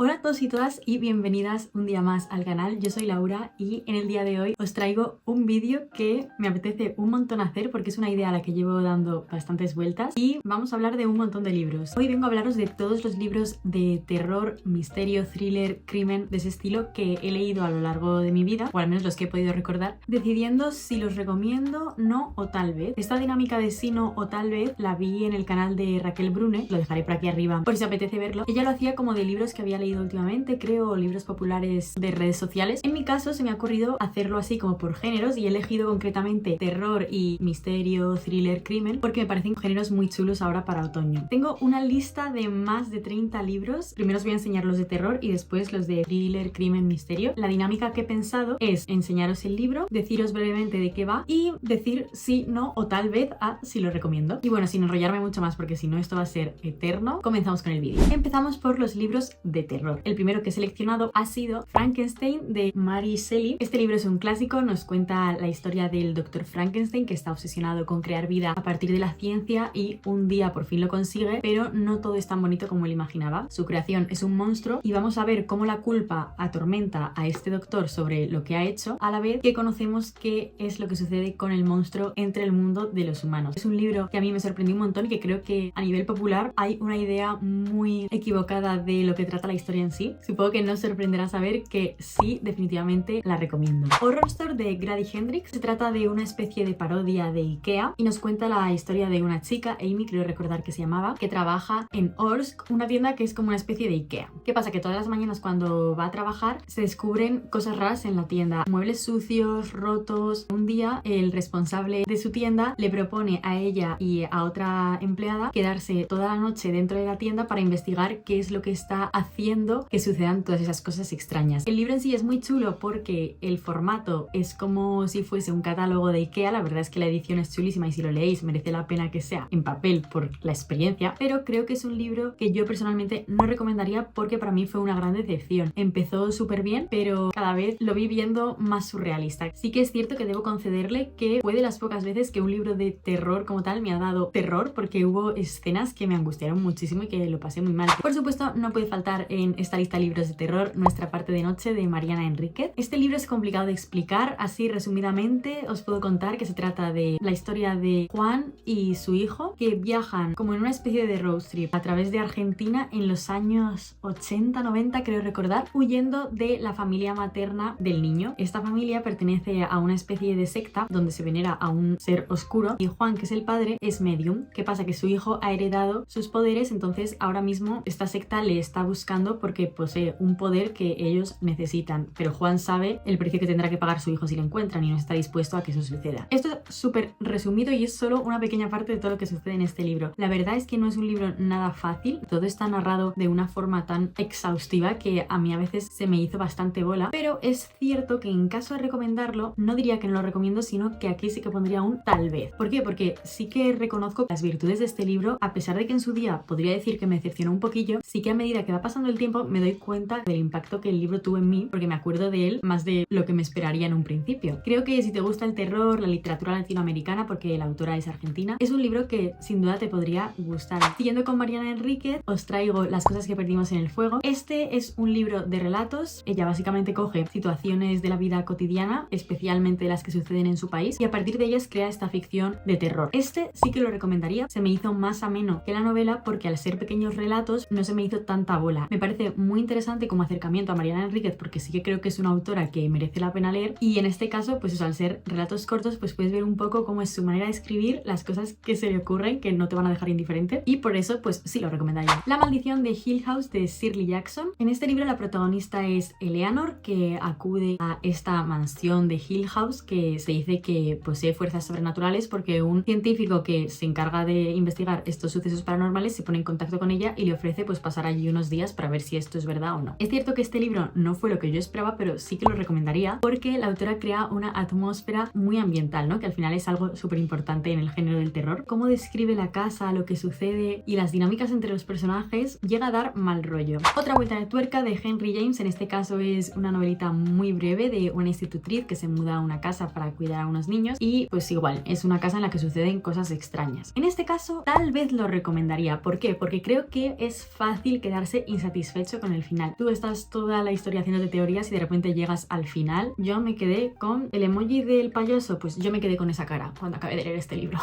Hola a todos y todas y bienvenidas un día más al canal. Yo soy Laura y en el día de hoy os traigo un vídeo que me apetece un montón hacer porque es una idea a la que llevo dando bastantes vueltas y vamos a hablar de un montón de libros. Hoy vengo a hablaros de todos los libros de terror, misterio, thriller, crimen de ese estilo que he leído a lo largo de mi vida, o al menos los que he podido recordar, decidiendo si los recomiendo, no o tal vez. Esta dinámica de sí, no o tal vez la vi en el canal de Raquel Brune, lo dejaré por aquí arriba por si apetece verlo. Ella lo hacía como de libros que había leído últimamente, creo, o libros populares de redes sociales. En mi caso se me ha ocurrido hacerlo así como por géneros y he elegido concretamente terror y misterio, thriller, crimen, porque me parecen géneros muy chulos ahora para otoño. Tengo una lista de más de 30 libros. Primero os voy a enseñar los de terror y después los de thriller, crimen, misterio. La dinámica que he pensado es enseñaros el libro, deciros brevemente de qué va y decir sí, no o tal vez a si lo recomiendo. Y bueno, sin enrollarme mucho más porque si no esto va a ser eterno, comenzamos con el vídeo. Empezamos por los libros de terror. El primero que he seleccionado ha sido Frankenstein de Mary Shelley. Este libro es un clásico, nos cuenta la historia del Dr. Frankenstein que está obsesionado con crear vida a partir de la ciencia y un día por fin lo consigue, pero no todo es tan bonito como él imaginaba. Su creación es un monstruo y vamos a ver cómo la culpa atormenta a este doctor sobre lo que ha hecho, a la vez que conocemos qué es lo que sucede con el monstruo entre el mundo de los humanos. Es un libro que a mí me sorprendió un montón y que creo que a nivel popular hay una idea muy equivocada de lo que trata la historia en sí. Supongo que no os sorprenderá saber que sí, definitivamente la recomiendo. Horror Store de Grady Hendrix se trata de una especie de parodia de IKEA y nos cuenta la historia de una chica, Amy, creo recordar que se llamaba, que trabaja en Orsk, una tienda que es como una especie de IKEA. ¿Qué pasa? Que todas las mañanas cuando va a trabajar se descubren cosas raras en la tienda, muebles sucios, rotos. Un día el responsable de su tienda le propone a ella y a otra empleada quedarse toda la noche dentro de la tienda para investigar qué es lo que está haciendo que sucedan todas esas cosas extrañas. El libro en sí es muy chulo porque el formato es como si fuese un catálogo de IKEA. La verdad es que la edición es chulísima y si lo leéis merece la pena que sea en papel por la experiencia, pero creo que es un libro que yo personalmente no recomendaría porque para mí fue una gran decepción. Empezó súper bien, pero cada vez lo vi viendo más surrealista. Sí que es cierto que debo concederle que fue de las pocas veces que un libro de terror como tal me ha dado terror, porque hubo escenas que me angustiaron muchísimo y que lo pasé muy mal. Por supuesto, no puede faltar en esta lista de libros de terror Nuestra parte de noche de Mariana Enríquez. Este libro es complicado de explicar, así resumidamente os puedo contar que se trata de la historia de Juan y su hijo que viajan como en una especie de road trip a través de Argentina en los años 80-90, creo recordar, huyendo de la familia materna del niño. Esta familia pertenece a una especie de secta donde se venera a un ser oscuro y Juan, que es el padre, es medium. ¿Qué pasa? Que su hijo ha heredado sus poderes, entonces ahora mismo esta secta le está buscando porque posee un poder que ellos necesitan, pero Juan sabe el precio que tendrá que pagar su hijo si lo encuentran y no está dispuesto a que eso suceda. Esto es súper resumido y es solo una pequeña parte de todo lo que sucede en este libro. La verdad es que no es un libro nada fácil, todo está narrado de una forma tan exhaustiva que a mí a veces se me hizo bastante bola, pero es cierto que en caso de recomendarlo, no diría que no lo recomiendo, sino que aquí sí que pondría un tal vez. ¿Por qué? Porque sí que reconozco las virtudes de este libro, a pesar de que en su día podría decir que me decepcionó un poquillo, sí que a medida que va pasando el tiempo me doy cuenta del impacto que el libro tuvo en mí, porque me acuerdo de él más de lo que me esperaría en un principio. Creo que si te gusta el terror, la literatura latinoamericana, porque la autora es argentina, es un libro que sin duda te podría gustar. Siguiendo con Mariana Enríquez, os traigo Las cosas que perdimos en el fuego. Este es un libro de relatos. Ella básicamente coge situaciones de la vida cotidiana, especialmente las que suceden en su país, y a partir de ellas crea esta ficción de terror. Este sí que lo recomendaría. Se me hizo más ameno que la novela porque al ser pequeños relatos no se me hizo tanta bola. Me parece muy interesante como acercamiento a Mariana Enríquez porque sí que creo que es una autora que merece la pena leer, y en este caso pues eso, al ser relatos cortos pues puedes ver un poco cómo es su manera de escribir, las cosas que se le ocurren que no te van a dejar indiferente, y por eso pues sí lo recomendaría. La maldición de Hill House de Shirley Jackson. En este libro la protagonista es Eleanor, que acude a esta mansión de Hill House que se dice que posee fuerzas sobrenaturales porque un científico que se encarga de investigar estos sucesos paranormales se pone en contacto con ella y le ofrece pues pasar allí unos días para ver si esto es verdad o no. Es cierto que este libro no fue lo que yo esperaba, pero sí que lo recomendaría porque la autora crea una atmósfera muy ambiental, ¿no? Que al final es algo súper importante en el género del terror. Cómo describe la casa, lo que sucede y las dinámicas entre los personajes llega a dar mal rollo. Otra vuelta de tuerca de Henry James, en este caso es una novelita muy breve de una institutriz que se muda a una casa para cuidar a unos niños y pues igual, es una casa en la que suceden cosas extrañas. En este caso tal vez lo recomendaría. ¿Por qué? Porque creo que es fácil quedarse insatisfecho satisfecho con el final. Tú estás toda la historia haciéndote teorías y de repente llegas al final. Yo me quedé con el emoji del payaso, pues yo me quedé con esa cara cuando acabé de leer este libro.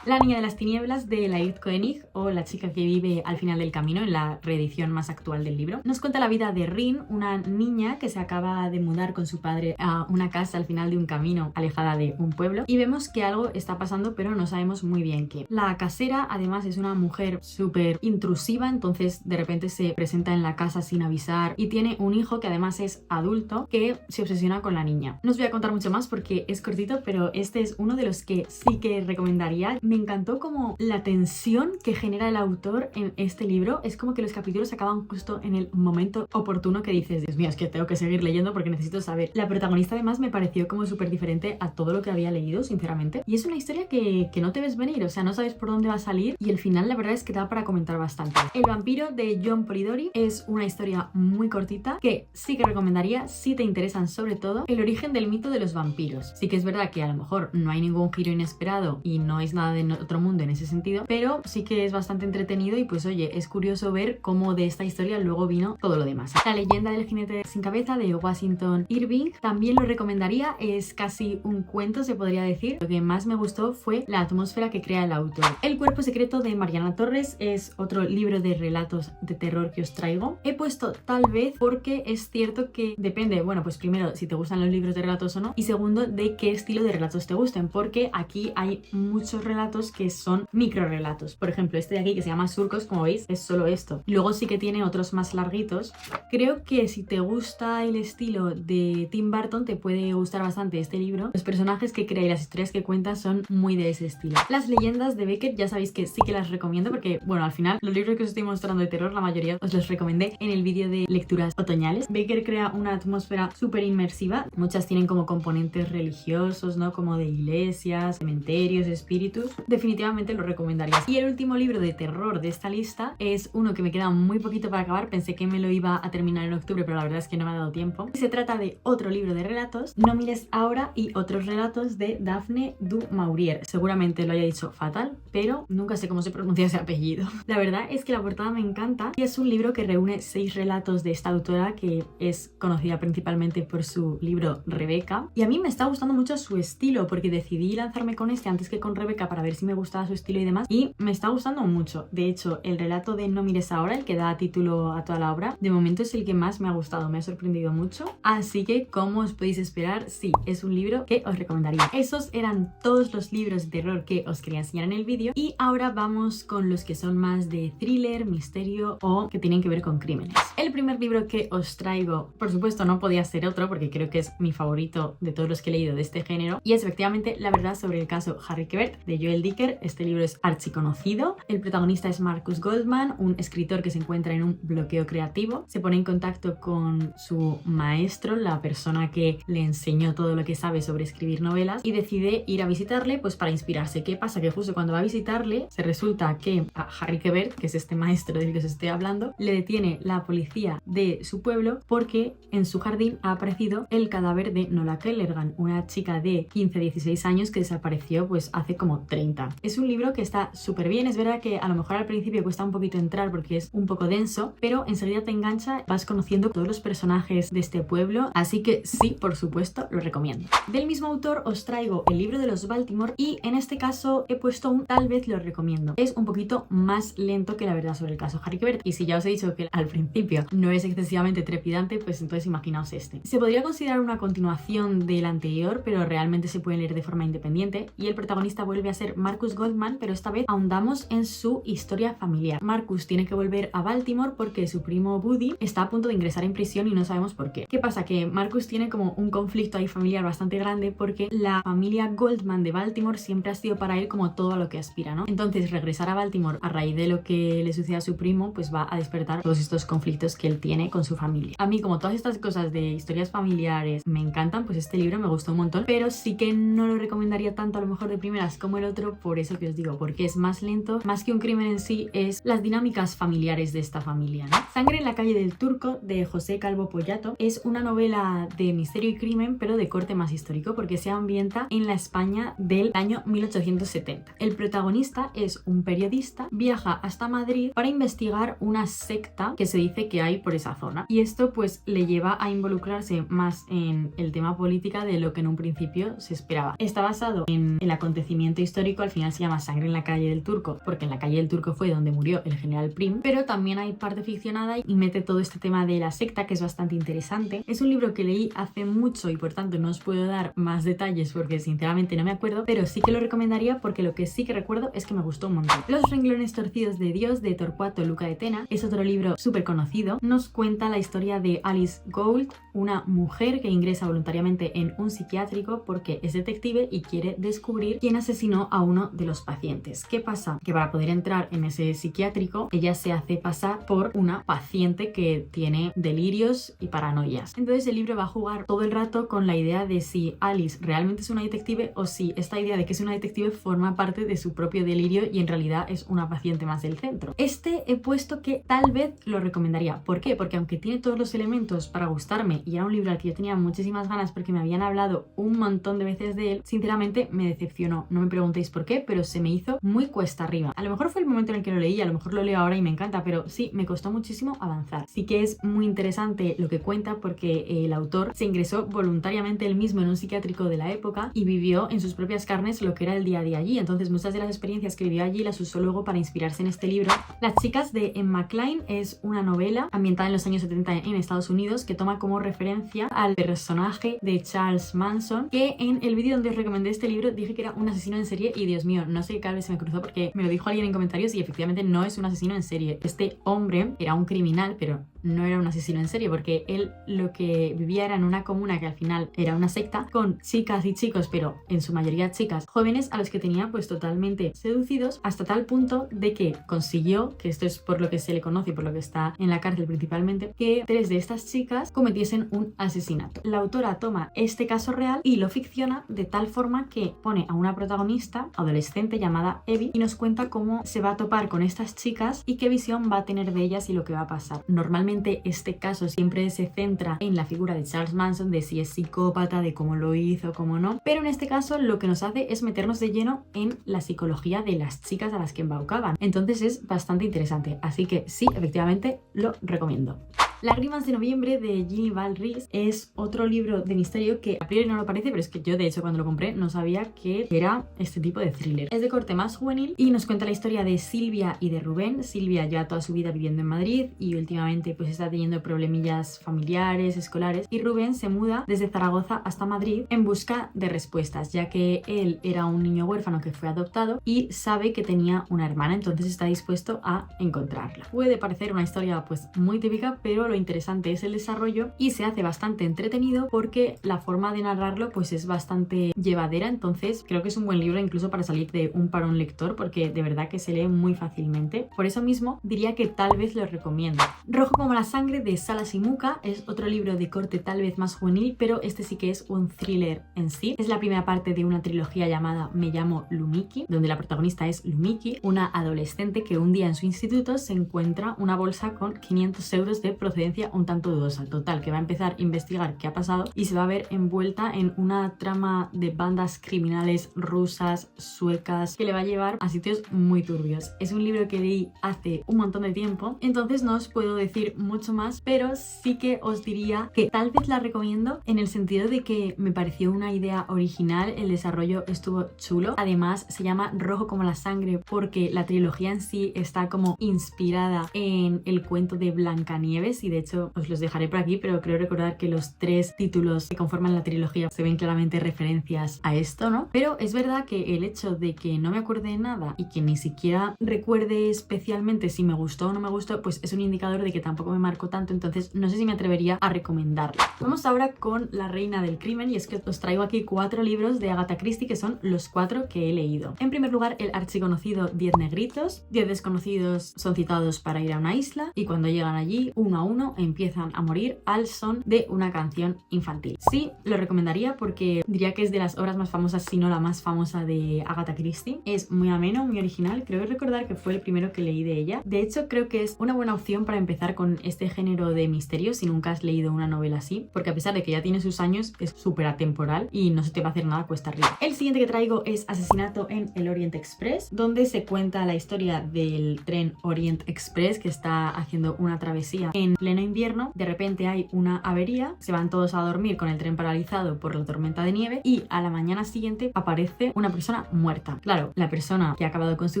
La niña de las tinieblas de Laïd Koenig, o La chica que vive al final del camino, en la reedición más actual del libro, nos cuenta la vida de Rin, una niña que se acaba de mudar con su padre a una casa al final de un camino alejada de un pueblo, y vemos que algo está pasando pero no sabemos muy bien qué. La casera además es una mujer súper intrusiva, entonces de repente se presenta en la casa sin avisar y tiene un hijo que además es adulto que se obsesiona con la niña. No os voy a contar mucho más porque es cortito, pero este es uno de los que sí que recomendaría. Me encantó como la tensión que genera el autor en este libro. Es como que los capítulos acaban justo en el momento oportuno que dices, Dios mío, es que tengo que seguir leyendo porque necesito saber. La protagonista además me pareció como súper diferente a todo lo que había leído, sinceramente, y es una historia que no te ves venir, o sea, no sabes por dónde va a salir, y el final la verdad es que da para comentar bastante. El vampiro de John Polidori es una historia muy cortita que sí que recomendaría si te interesan sobre todo el origen del mito de los vampiros. Sí que es verdad que a lo mejor no hay ningún giro inesperado y no es nada de otro mundo en ese sentido, pero sí que es bastante entretenido y pues oye, es curioso ver cómo de esta historia luego vino todo lo demás. La leyenda del jinete sin cabeza de Washington Irving también lo recomendaría, es casi un cuento se podría decir. Lo que más me gustó fue la atmósfera que crea el autor. El cuerpo secreto de Mariana Torres es otro libro de relatos de terror que os traigo. He puesto tal vez porque es cierto que depende, bueno, pues primero si te gustan los libros de relatos o no, y segundo de qué estilo de relatos te gusten, porque aquí hay muchos relatos que son micro relatos. Por ejemplo, este de aquí que se llama Surcos, como veis, es solo esto. Luego sí que tiene otros más larguitos. Creo que si te gusta el estilo de Tim Burton te puede gustar bastante este libro. Los personajes que crea y las historias que cuenta son muy de ese estilo. Las leyendas de Beckett ya sabéis que sí que las recomiendo porque, bueno, al final los libros que os estoy mostrando de terror la mayoría os los recomendé en el vídeo de lecturas otoñales. Beckett crea una atmósfera súper inmersiva. Muchas tienen como componentes religiosos, ¿no? Como de iglesias, cementerios, espíritus. Definitivamente lo recomendaría. Y el último libro de terror de esta lista es uno que me queda muy poquito para acabar. Pensé que me lo iba a terminar en octubre, pero la verdad es que no me ha dado tiempo. Se trata de otro libro de relatos, No mires ahora, y otros relatos de Daphne du Maurier. Seguramente lo haya dicho fatal, pero nunca sé cómo se pronuncia ese apellido. La verdad es que la portada me encanta y es un libro que reúne 6 relatos de esta autora que es conocida principalmente por su libro Rebeca, y a mí me está gustando mucho su estilo porque decidí lanzarme con este antes que con Rebeca para ver si me gustaba su estilo y demás, y me está gustando mucho. De hecho, el relato de No mires ahora, el que da título a toda la obra, de momento es el que más me ha gustado, me ha sorprendido mucho, así que como os podéis esperar, sí, es un libro que os recomendaría. Esos eran todos los libros de terror que os quería enseñar en el vídeo, y ahora vamos con los que son más de thriller, misterio o que tienen que ver con crímenes. El primer libro que os traigo, por supuesto no podía ser otro porque creo que es mi favorito de todos los que he leído de este género, y es efectivamente La verdad sobre el caso Harry Quebert de Joel Dicker. Este libro es archiconocido. El protagonista es Marcus Goldman, un escritor que se encuentra en un bloqueo creativo. Se pone en contacto con su maestro, la persona que le enseñó todo lo que sabe sobre escribir novelas, y decide ir a visitarle pues para inspirarse. ¿Qué pasa? Que justo cuando va a visitarle se resulta que a Harry Quebert, que es este maestro del que os estoy hablando, le detiene la policía de su pueblo porque en su jardín ha aparecido el cadáver de Nola Kellergan, una chica de 15-16 años que desapareció pues hace como 30. Es un libro que está súper bien. Es verdad que a lo mejor al principio cuesta un poquito entrar porque es un poco denso, pero enseguida te engancha, vas conociendo todos los personajes de este pueblo, así que sí, por supuesto, lo recomiendo. Del mismo autor os traigo El libro de los Baltimore, y en este caso he puesto un tal vez lo recomiendo. Es un poquito más lento que La verdad sobre el caso Harry Quebert, y si ya os he dicho que al principio no es excesivamente trepidante, pues entonces imaginaos este. Se podría considerar una continuación del anterior, pero realmente se puede leer de forma independiente, y el protagonista vuelve a ser Marcus Goldman, pero esta vez ahondamos en su historia familiar. Marcus tiene que volver a Baltimore porque su primo Buddy está a punto de ingresar en prisión y no sabemos por qué. ¿Qué pasa? Que Marcus tiene como un conflicto ahí familiar bastante grande porque la familia Goldman de Baltimore siempre ha sido para él como todo a lo que aspira, ¿no? Entonces regresar a Baltimore a raíz de lo que le sucede a su primo pues va a despertar todos estos conflictos que él tiene con su familia. A mí, como todas estas cosas de historias familiares me encantan, pues este libro me gustó un montón, pero sí que no lo recomendaría tanto a lo mejor de primeras como el otro, por eso que os digo, porque es más lento. Más que un crimen en sí, es las dinámicas familiares de esta familia, ¿no? Sangre en la calle del Turco de José Calvo Pollato es una novela de misterio y crimen, pero de corte más histórico porque se ambienta en la España del año 1870. El protagonista es un periodista, viaja hasta Madrid para investigar una secta secta que se dice que hay por esa zona. Y esto pues le lleva a involucrarse más en el tema política de lo que en un principio se esperaba. Está basado en el acontecimiento histórico, al final se llama Sangre en la calle del Turco, porque en la calle del Turco fue donde murió el general Prim, pero también hay parte ficcionada y mete todo este tema de la secta, que es bastante interesante. Es un libro que leí hace mucho y por tanto no os puedo dar más detalles porque sinceramente no me acuerdo, pero sí que lo recomendaría porque lo que sí que recuerdo es que me gustó un montón. Los renglones torcidos de Dios, de Torcuato Luca de Tena, es otro libro súper conocido. Nos cuenta la historia de Alice Gould, una mujer que ingresa voluntariamente en un psiquiátrico porque es detective y quiere descubrir quién asesinó a uno de los pacientes. ¿Qué pasa? Que para poder entrar en ese psiquiátrico ella se hace pasar por una paciente que tiene delirios y paranoias. Entonces el libro va a jugar todo el rato con la idea de si Alice realmente es una detective o si esta idea de que es una detective forma parte de su propio delirio y en realidad es una paciente más del centro. Este he puesto que tal vez lo recomendaría. ¿Por qué? Porque aunque tiene todos los elementos para gustarme y era un libro al que yo tenía muchísimas ganas porque me habían hablado un montón de veces de él, sinceramente me decepcionó. No me preguntéis por qué, pero se me hizo muy cuesta arriba. A lo mejor fue el momento en el que lo leí, a lo mejor lo leo ahora y me encanta, pero sí, me costó muchísimo avanzar. Sí que es muy interesante lo que cuenta porque el autor se ingresó voluntariamente él mismo en un psiquiátrico de la época y vivió en sus propias carnes lo que era el día a día allí. Entonces muchas de las experiencias que vivió allí las usó luego para inspirarse en este libro. Las chicas de Emma Klein es una novela ambientada en los años 70 en Estados Unidos que toma como referencia al personaje de Charles Manson, que en el vídeo donde os recomendé este libro dije que era un asesino en serie y Dios mío, no sé qué cable se me cruzó porque me lo dijo alguien en comentarios y efectivamente no es un asesino en serie. Este hombre era un criminal, pero no era un asesino en serie porque él lo que vivía era en una comuna que al final era una secta con chicas y chicos, pero en su mayoría chicas jóvenes a los que tenía pues totalmente seducidos hasta tal punto de que consiguió, que esto es por lo que se le conoce y por lo que está en la cárcel principalmente, que 3 de estas chicas cometiesen un asesinato. La autora toma este caso real y lo ficciona de tal forma que pone a una protagonista adolescente llamada Evie y nos cuenta cómo se va a topar con estas chicas y qué visión va a tener de ellas y lo que va a pasar. Normalmente este caso siempre se centra en la figura de Charles Manson, de si es psicópata, de cómo lo hizo, cómo no, pero en este caso lo que nos hace es meternos de lleno en la psicología de las chicas a las que embaucaban. Entonces es bastante interesante, así que sí, efectivamente lo recomiendo. Lágrimas de noviembre de Ginny Val Reese es otro libro de misterio que a priori no lo parece, pero es que yo de hecho cuando lo compré no sabía que era este tipo de thriller. Es de corte más juvenil y nos cuenta la historia de Silvia y de Rubén. Silvia ya toda su vida viviendo en Madrid y últimamente pues está teniendo problemillas familiares, escolares, y Rubén se muda desde Zaragoza hasta Madrid en busca de respuestas, ya que él era un niño huérfano que fue adoptado y sabe que tenía una hermana, entonces está dispuesto a encontrarla. Puede parecer una historia pues muy típica, pero lo interesante es el desarrollo y se hace bastante entretenido porque la forma de narrarlo pues es bastante llevadera, entonces creo que es un buen libro incluso para salir de un parón lector porque de verdad que se lee muy fácilmente. Por eso mismo diría que tal vez lo recomiendo. Rojo como la sangre de Salas y Muca es otro libro de corte tal vez más juvenil, pero este sí que es un thriller en sí. Es la primera parte de una trilogía llamada Me llamo Lumiki, donde la protagonista es Lumiki, una adolescente que un día en su instituto se encuentra una bolsa con 500 euros de procedencia un tanto dudosa. Total, que va a empezar a investigar qué ha pasado y se va a ver envuelta en una trama de bandas criminales rusas, suecas, que le va a llevar a sitios muy turbios. Es un libro que leí hace un montón de tiempo, entonces no os puedo decir mucho más, pero sí que os diría que tal vez la recomiendo en el sentido de que me pareció una idea original, el desarrollo estuvo chulo. Además se llama Rojo como la sangre porque la trilogía en sí está como inspirada en el cuento de Blancanieves y de hecho os los dejaré por aquí, pero creo recordar que los 3 títulos que conforman la trilogía se ven claramente referencias a esto, ¿no? Pero es verdad que el hecho de que no me acuerde de nada y que ni siquiera recuerde especialmente si me gustó o no me gustó, pues es un indicador de que tampoco me marcó tanto, entonces no sé si me atrevería a recomendarlo. Vamos ahora con La reina del crimen y es que os traigo aquí 4 libros de Agatha Christie que son los 4 que he leído. En primer lugar, el archiconocido 10 negritos. 10 desconocidos son citados para ir a una isla y cuando llegan allí, uno a uno uno empiezan a morir al son de una canción infantil. Sí, lo recomendaría porque diría que es de las obras más famosas, si no la más famosa de Agatha Christie. Es muy ameno, muy original. Creo recordar que fue el primero que leí de ella. De hecho, creo que es una buena opción para empezar con este género de misterio si nunca has leído una novela así, porque a pesar de que ya tiene sus años, es súper atemporal y no se te va a hacer nada cuesta arriba. El siguiente que traigo es Asesinato en el Orient Express, donde se cuenta la historia del tren Orient Express que está haciendo una travesía en pleno invierno. De repente hay una avería, se van todos a dormir con el tren paralizado por la tormenta de nieve y a la mañana siguiente aparece una persona muerta. Claro, la persona que ha acabado con su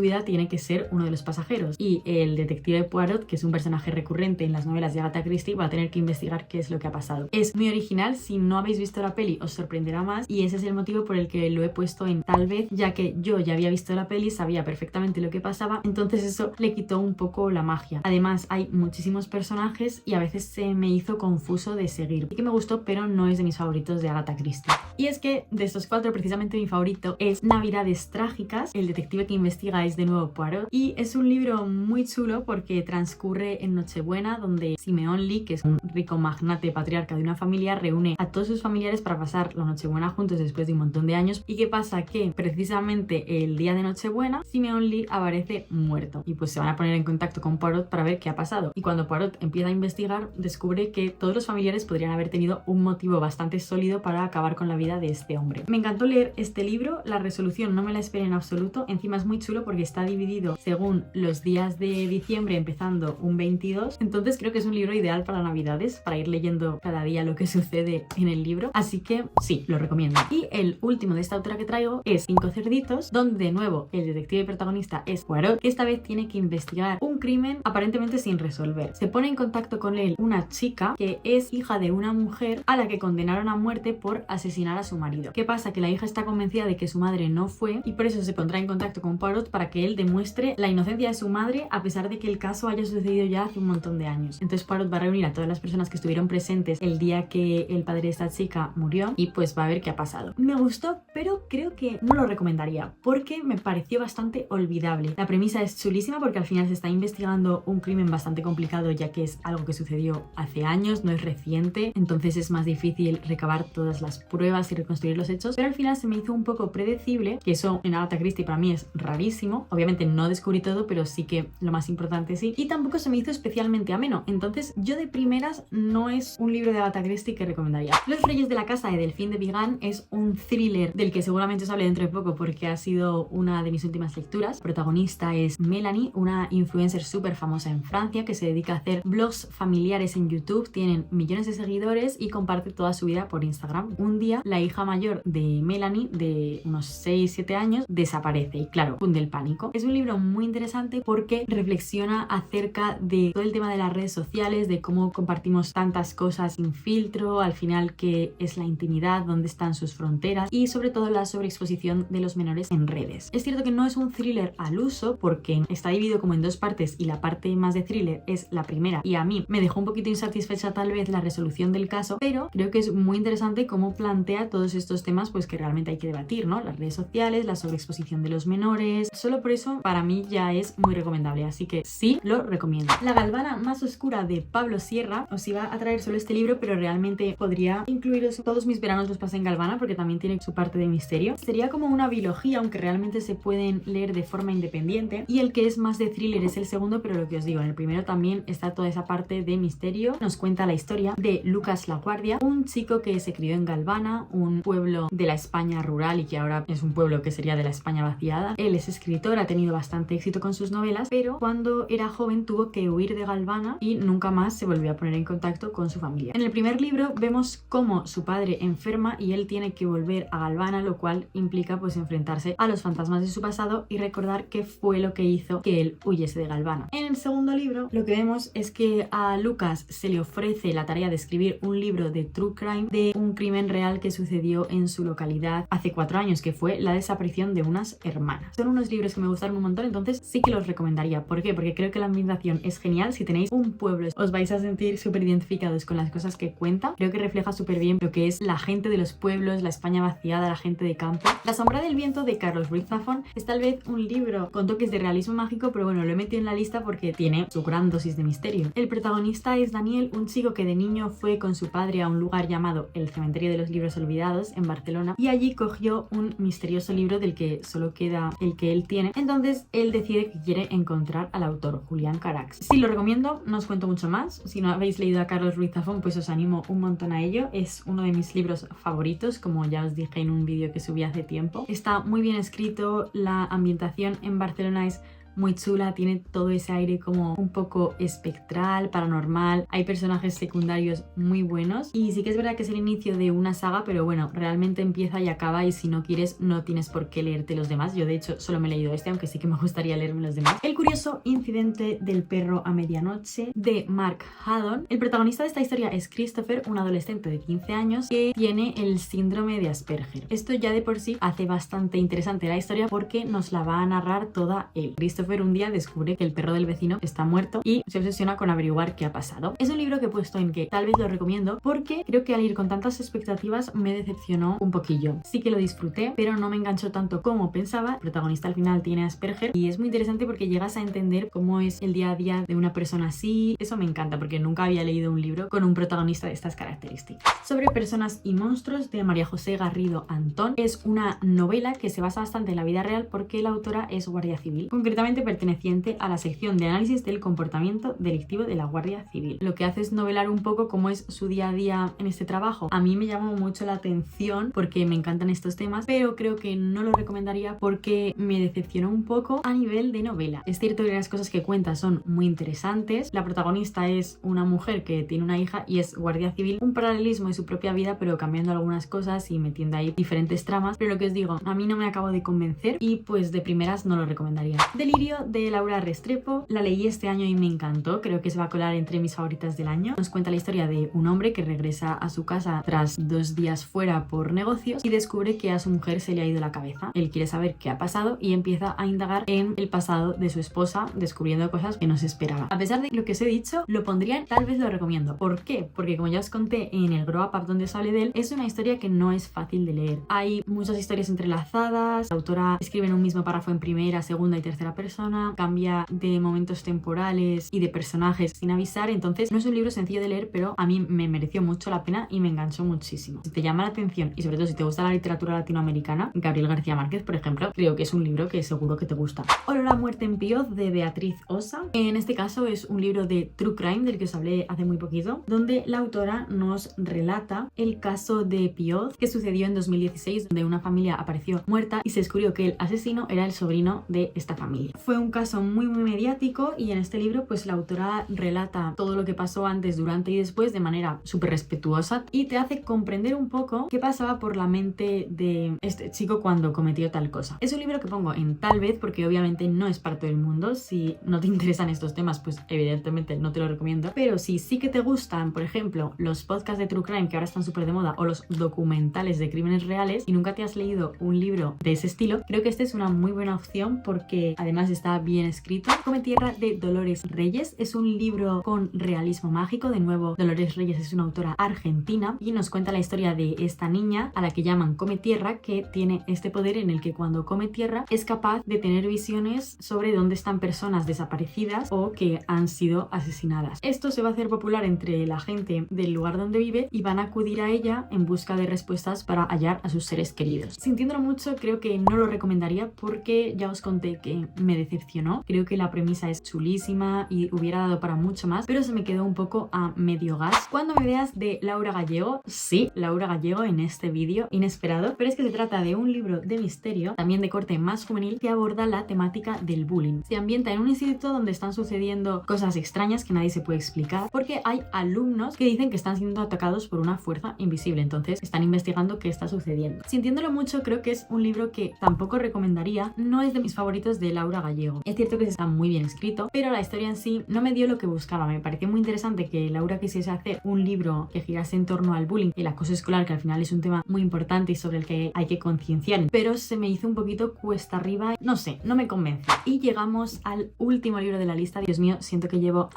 vida tiene que ser uno de los pasajeros y el detective Poirot, que es un personaje recurrente en las novelas de Agatha Christie, va a tener que investigar qué es lo que ha pasado. Es muy original, si no habéis visto la peli os sorprenderá más y ese es el motivo por el que lo he puesto en tal vez, ya que yo ya había visto la peli, sabía perfectamente lo que pasaba, entonces eso le quitó un poco la magia. Además hay muchísimos personajes y a veces se me hizo confuso de seguir. Sí que me gustó, pero no es de mis favoritos de Agatha Christie. Y es que de estos cuatro, precisamente mi favorito es Navidades Trágicas. El detective que investiga es de nuevo Poirot y es un libro muy chulo porque transcurre en Nochebuena, donde Simeon Lee, que es un rico magnate patriarca de una familia, reúne a todos sus familiares para pasar la Nochebuena juntos después de un montón de años. ¿Y qué pasa? Que precisamente el día de Nochebuena Simeon Lee aparece muerto y pues se van a poner en contacto con Poirot para ver qué ha pasado. Y cuando Poirot empieza a investigar, descubre que todos los familiares podrían haber tenido un motivo bastante sólido para acabar con la vida de este hombre. Me encantó leer este libro, la resolución no me la esperé en absoluto, encima es muy chulo porque está dividido según los días de diciembre, empezando un 22, entonces creo que es un libro ideal para Navidades, para ir leyendo cada día lo que sucede en el libro, así que sí, lo recomiendo. Y el último de esta autora que traigo es Cinco cerditos, donde de nuevo el detective protagonista es Poirot, que esta vez tiene que investigar un crimen aparentemente sin resolver. Se pone en contacto con él una chica que es hija de una mujer a la que condenaron a muerte por asesinar a su marido. ¿Qué pasa? Que la hija está convencida de que su madre no fue y por eso se pondrá en contacto con Poirot para que él demuestre la inocencia de su madre a pesar de que el caso haya sucedido ya hace un montón de años. Entonces Poirot va a reunir a todas las personas que estuvieron presentes el día que el padre de esta chica murió y pues va a ver qué ha pasado. Me gustó, pero creo que no lo recomendaría porque me pareció bastante olvidable. La premisa es chulísima porque al final se está investigando un crimen bastante complicado, ya que es algo que sucedió hace años, no es reciente, entonces es más difícil recabar todas las pruebas y reconstruir los hechos, pero al final se me hizo un poco predecible, que eso en Agatha Christie para mí es rarísimo. Obviamente no descubrí todo, pero sí que lo más importante sí, y tampoco se me hizo especialmente ameno, entonces yo de primeras no es un libro de Agatha Christie que recomendaría. Los Reyes de la Casa de Delphine de Vigan es un thriller del que seguramente os hable dentro de poco porque ha sido una de mis últimas lecturas. La protagonista es Melanie, una influencer súper famosa en Francia que se dedica a hacer vlogs familiares en YouTube, tienen millones de seguidores y comparte toda su vida por Instagram. Un día la hija mayor de Melanie, de unos 6-7 años, desaparece y claro, funde el pánico. Es un libro muy interesante porque reflexiona acerca de todo el tema de las redes sociales, de cómo compartimos tantas cosas sin filtro, al final qué es la intimidad, dónde están sus fronteras y sobre todo la sobreexposición de los menores en redes. Es cierto que no es un thriller al uso porque está dividido como en dos partes y la parte más de thriller es la primera y a mí me dejó un poquito insatisfecha tal vez la resolución del caso, pero creo que es muy interesante cómo plantea todos estos temas pues que realmente hay que debatir, ¿no? Las redes sociales, la sobreexposición de los menores, solo por eso para mí ya es muy recomendable, así que sí, lo recomiendo. La Galvana más oscura de Pablo Sierra, os iba a traer solo este libro, pero realmente podría incluiros todos mis veranos los pasé en Galvana porque también tiene su parte de misterio. Sería como una biología, aunque realmente se pueden leer de forma independiente, y el que es más de thriller es el segundo, pero lo que os digo, en el primero también está toda esa parte de misterio. Nos cuenta la historia de Lucas Laguardia, un chico que se crió en Galvana, un pueblo de la España rural y que ahora es un pueblo que sería de la España vaciada. Él es escritor, ha tenido bastante éxito con sus novelas, pero cuando era joven tuvo que huir de Galvana y nunca más se volvió a poner en contacto con su familia. En el primer libro vemos cómo su padre enferma y él tiene que volver a Galvana, lo cual implica pues enfrentarse a los fantasmas de su pasado y recordar qué fue lo que hizo que él huyese de Galvana. En el segundo libro lo que vemos es que a Lucas se le ofrece la tarea de escribir un libro de true crime de un crimen real que sucedió en su localidad hace 4 años, que fue la desaparición de unas hermanas. Son unos libros que me gustaron un montón, entonces sí que los recomendaría. ¿Por qué? Porque creo que la ambientación es genial. Si tenéis un pueblo os vais a sentir súper identificados con las cosas que cuenta. Creo que refleja súper bien lo que es la gente de los pueblos, la España vaciada, la gente de campo. La sombra del viento de Carlos Ruiz Zafón es tal vez un libro con toques de realismo mágico, pero bueno, lo he metido en la lista porque tiene su gran dosis de misterio. El protagonista es Daniel, un chico que de niño fue con su padre a un lugar llamado el Cementerio de los Libros Olvidados en Barcelona y allí cogió un misterioso libro del que solo queda el que él tiene. Entonces él decide que quiere encontrar al autor, Julián Carax. Sí, lo recomiendo, no os cuento mucho más. Si no habéis leído a Carlos Ruiz Zafón, pues os animo un montón a ello. Es uno de mis libros favoritos, como ya os dije en un vídeo que subí hace tiempo. Está muy bien escrito, la ambientación en Barcelona es muy chula, tiene todo ese aire como un poco espectral, paranormal, hay personajes secundarios muy buenos y sí que es verdad que es el inicio de una saga, pero bueno, realmente empieza y acaba y si no quieres no tienes por qué leerte los demás. Yo de hecho solo me he leído este, aunque sí que me gustaría leerme los demás. El curioso incidente del perro a medianoche, de Mark Haddon. El protagonista de esta historia es Christopher, un adolescente de 15 años que tiene el síndrome de Asperger. Esto ya de por sí hace bastante interesante la historia porque nos la va a narrar toda él. Christopher un día descubre que el perro del vecino está muerto y se obsesiona con averiguar qué ha pasado. Es un libro que he puesto en que tal vez lo recomiendo porque creo que al ir con tantas expectativas me decepcionó un poquillo. Sí que lo disfruté, pero no me enganchó tanto como pensaba. El protagonista al final tiene Asperger y es muy interesante porque llegas a entender cómo es el día a día de una persona así. Eso me encanta porque nunca había leído un libro con un protagonista de estas características. Sobre personas y monstruos, de María José Garrido Antón. Es una novela que se basa bastante en la vida real porque la autora es guardia civil, concretamente perteneciente a la sección de análisis del comportamiento delictivo de la Guardia Civil. Lo que hace es novelar un poco cómo es su día a día en este trabajo. A mí me llamó mucho la atención porque me encantan estos temas, pero creo que no lo recomendaría porque me decepcionó un poco a nivel de novela. Es cierto que las cosas que cuenta son muy interesantes. La protagonista es una mujer que tiene una hija y es guardia civil, un paralelismo de su propia vida, pero cambiando algunas cosas y metiendo ahí diferentes tramas. Pero lo que os digo, a mí no me acabo de convencer y pues de primeras no lo recomendaría. Delirio, de Laura Restrepo. La leí este año y me encantó, creo que se va a colar entre mis favoritas del año. Nos cuenta la historia de un hombre que regresa a su casa tras 2 días fuera por negocios y descubre que a su mujer se le ha ido la cabeza. Él quiere saber qué ha pasado y empieza a indagar en el pasado de su esposa, descubriendo cosas que no se esperaba. A pesar de lo que os he dicho, lo pondría, tal vez lo recomiendo. ¿Por qué? Porque como ya os conté en el Grow Up donde os hablé de él, es una historia que no es fácil de leer. Hay muchas historias entrelazadas, la autora escribe en un mismo párrafo en primera, segunda y tercera persona, cambia de momentos temporales y de personajes sin avisar, entonces no es un libro sencillo de leer, pero a mí me mereció mucho la pena y me enganchó muchísimo. Si te llama la atención y sobre todo si te gusta la literatura latinoamericana, Gabriel García Márquez, por ejemplo, creo que es un libro que seguro que te gusta. Olor a muerte en Pioz, de Beatriz Osa. En este caso es un libro de True Crime del que os hablé hace muy poquito, donde la autora nos relata el caso de Pioz que sucedió en 2016, donde una familia apareció muerta y se descubrió que el asesino era el sobrino de esta familia. Fue un caso muy mediático y en este libro pues la autora relata todo lo que pasó antes, durante y después de manera súper respetuosa y te hace comprender un poco qué pasaba por la mente de este chico cuando cometió tal cosa. Es un libro que pongo en tal vez porque obviamente no es para todo el mundo. Si no te interesan estos temas pues evidentemente no te lo recomiendo, pero si sí que te gustan, por ejemplo, los podcasts de True Crime que ahora están súper de moda o los documentales de crímenes reales y nunca te has leído un libro de ese estilo, creo que esta es una muy buena opción porque además está bien escrito. Come Tierra, de Dolores Reyes. Es un libro con realismo mágico. De nuevo, Dolores Reyes es una autora argentina y nos cuenta la historia de esta niña a la que llaman Come Tierra, que tiene este poder en el que cuando come tierra es capaz de tener visiones sobre dónde están personas desaparecidas o que han sido asesinadas. Esto se va a hacer popular entre la gente del lugar donde vive y van a acudir a ella en busca de respuestas para hallar a sus seres queridos. Sintiéndolo mucho, creo que no lo recomendaría porque ya os conté que me decepcionó. Creo que la premisa es chulísima y hubiera dado para mucho más, pero se me quedó un poco a medio gas. Cuando me veas, de Laura Gallego. Sí, Laura Gallego en este vídeo inesperado, pero es que se trata de un libro de misterio, también de corte más juvenil, que aborda la temática del bullying. Se ambienta en un instituto donde están sucediendo cosas extrañas que nadie se puede explicar, porque hay alumnos que dicen que están siendo atacados por una fuerza invisible, entonces están investigando qué está sucediendo. Sintiéndolo mucho, creo que es un libro que tampoco recomendaría. No es de mis favoritos de Laura Gallego. Es cierto que está muy bien escrito, pero la historia en sí no me dio lo que buscaba. Me pareció muy interesante que Laura quisiese hacer un libro que girase en torno al bullying y el acoso escolar, que al final es un tema muy importante y sobre el que hay que concienciar, pero se me hizo un poquito cuesta arriba, no sé, no me convence. Y llegamos al último libro de la lista. Dios mío, siento que llevo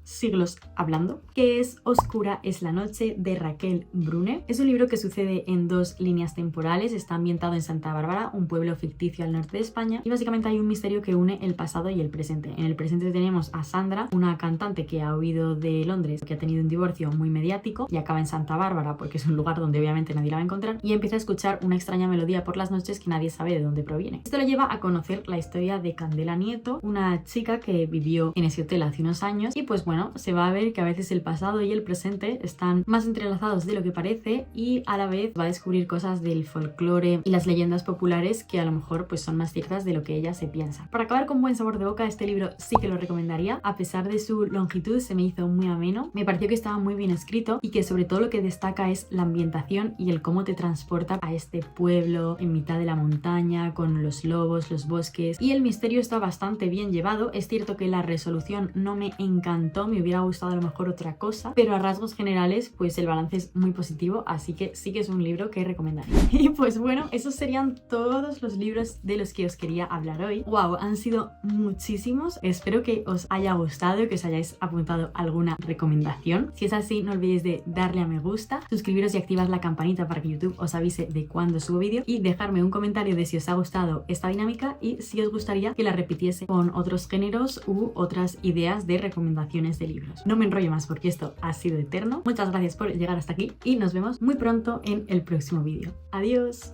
siglos hablando, que es Oscura es la noche, de Raquel Brune. Es un libro que sucede en 2 líneas temporales, está ambientado en Santa Bárbara, un pueblo ficticio al norte de España, y básicamente hay un misterio que une el pasado y el presente. En el presente tenemos a Sandra, una cantante que ha huido de Londres, que ha tenido un divorcio muy mediático y acaba en Santa Bárbara porque es un lugar donde obviamente nadie la va a encontrar, y empieza a escuchar una extraña melodía por las noches que nadie sabe de dónde proviene. Esto lo lleva a conocer la historia de Candela Nieto, una chica que vivió en ese hotel hace unos años, y pues bueno, se va a ver que a veces el pasado y el presente están más entrelazados de lo que parece, y a la vez va a descubrir cosas del folclore y las leyendas populares que a lo mejor pues son más ciertas de lo que ella se piensa. Para acabar con buen sabor de boca, este libro sí que lo recomendaría. A pesar de su longitud, se me hizo muy ameno, me pareció que estaba muy bien escrito y que sobre todo lo que destaca es la ambientación y el cómo te transporta a este pueblo en mitad de la montaña con los lobos, los bosques, y el misterio está bastante bien llevado. Es cierto que la resolución no me encantó, me hubiera gustado a lo mejor otra cosa, pero a rasgos generales pues el balance es muy positivo, así que sí que es un libro que recomendaría. Y pues bueno, esos serían todos los libros de los que os quería hablar hoy. Wow, han sido muchísimos. Espero que os haya gustado, que os hayáis apuntado alguna recomendación. Si es así, no olvidéis de darle a me gusta, suscribiros y activar la campanita para que YouTube os avise de cuando subo vídeo, y dejarme un comentario de si os ha gustado esta dinámica y si os gustaría que la repitiese con otros géneros u otras ideas de recomendaciones de libros. No me enrollo más porque esto ha sido eterno. Muchas gracias por llegar hasta aquí y nos vemos muy pronto en el próximo vídeo. Adiós.